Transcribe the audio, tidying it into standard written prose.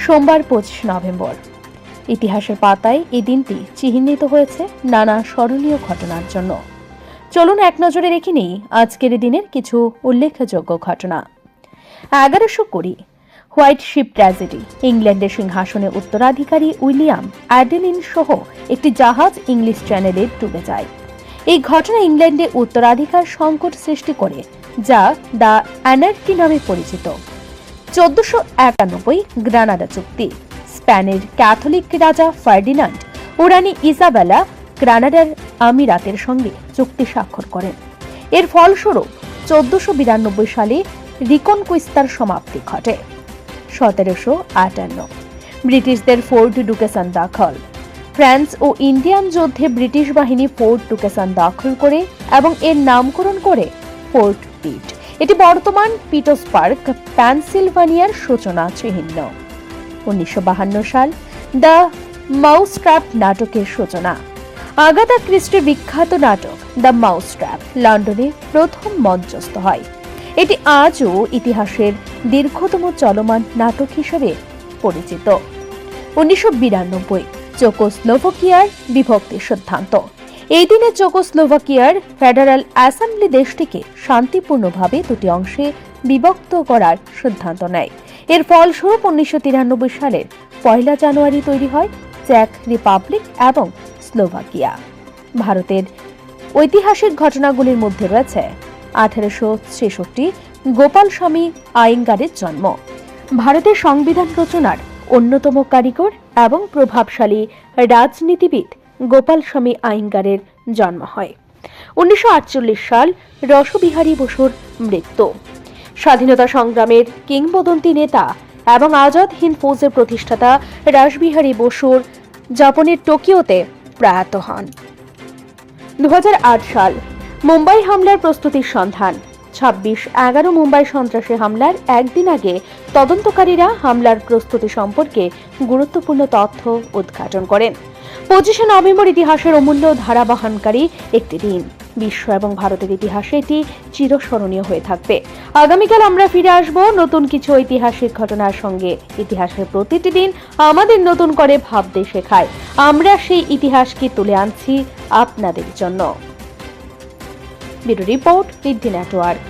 সোমবার 25 নভেম্বর। ইতিহাসের পাতায় এই দিনটি চিহ্নিত হয়েছে নানা স্মরণীয় ঘটনার জন্য। চলুন এক নজরে রেখে নেই আজকের দিনের কিছু উল্লেখযোগ্য ঘটনা। 1120 হোয়াইট শিপ ট্র্যাজেডি। ইংল্যান্ডের সিংহাসনে উত্তরাধিকারী উইলিয়াম অ্যাডেলিন সহ একটি জাহাজ ইংলিশ চ্যানেলে ডুবে যায়। এই ঘটনা ইংল্যান্ডে উত্তরাধিকার সংকট সৃষ্টি করে, যা দ্য অ্যানার্কি নামে পরিচিত। 1491 গ্রানাডা চুক্তি। স্পেনের ক্যাথলিক রাজা ফার্ডিনান্ড ও রানী ইসাবেলা গ্রানাডার আমিরাতের সঙ্গে চুক্তি স্বাক্ষর করেন। এর ফলস্বরূপ 1492 সালে রিকনকুইস্তার সমাপ্তি ঘটে। 1758 ব্রিটিশদের ফোর্ট ডুকেসান দখল। ফ্রান্স ও ইন্ডিয়ান যুদ্ধে ব্রিটিশ বাহিনী ফোর্ট ডুকেসান দখল করে এবং এর নামকরণ করে ফোর্ট পিট। এটি বর্তমান পিটসবার্গ, পেনসিলভানিয়ার সূচনা চিহ্ন। 1952 সাল দ্য মাউসট্র্যাপ নাটকের সূচনা। আগাথা ক্রিস্টির বিখ্যাত নাটক দ্য মাউসট্র্যাপ লন্ডনে প্রথম মঞ্চস্থ হয়। এটি আজও ইতিহাসের দীর্ঘতম চলমান নাটক হিসেবে পরিচিত। 1992 চেকোস্লোভাকিয়ার বিভক্তির সিদ্ধান্ত। এই দিনে চেকোস্লোভাকিয়ার ফেডারাল অ্যাসেম্বলি দেশটিকে শান্তিপূর্ণভাবে দুটি অংশে বিভক্ত করার সিদ্ধান্ত নেয়। এর ফলস্বরূপ 1993 সালের 1 জানুয়ারি তৈরি হয় চেক রিপাবলিক এবং স্লোভাকিয়া। ভারতের ঐতিহাসিক ঘটনাগুলির মধ্যে রয়েছে 1866 গোপাল স্বামী আয়েঙ্গারের জন্ম। ভারতের সংবিধান রচনার অন্যতম কারিগর এবং প্রভাবশালী রাজনীতিবিদ গোপাল স্বামী আয়েঙ্গারের জন্ম হয়। 1948 সাল রসবিহারী বসুর মৃত্যু। স্বাধীনতা সংগ্রামের কিংবদন্তি নেতা এবং আজাদ হিন্দ ফৌজের প্রতিষ্ঠাতা রাসবিহারী বসুর জাপানের টোকিওতে প্রয়াত হন। 2008 সাল মুম্বাই হামলার প্রস্তুতির সন্ধান। 26/11 মুম্বাই সন্ত্রাসী হামলার একদিন আগে তদন্তকারীরা হামলার প্রস্তুতি সম্পর্কে গুরুত্বপূর্ণ তথ্য উদ্ঘাটন করেন। 25 নভেম্বর ইতিহাসের অমূল্য ধারাবাহনকারী একটি দিন। বিশ্ব এবং ভারতের ইতিহাসে এটি চিরস্মরণীয় হয়ে থাকবে। আগামীকাল আমরা ফিরে আসব নতুন কিছু ঐতিহাসিক ঘটনার সঙ্গে। ইতিহাসের প্রতিটি দিন আমাদের নতুন করে ভাবতে শেখায়। আমরা সেই ইতিহাসকে তুলে আনছি আপনাদের জন্য। Bureau report, Riddhi network.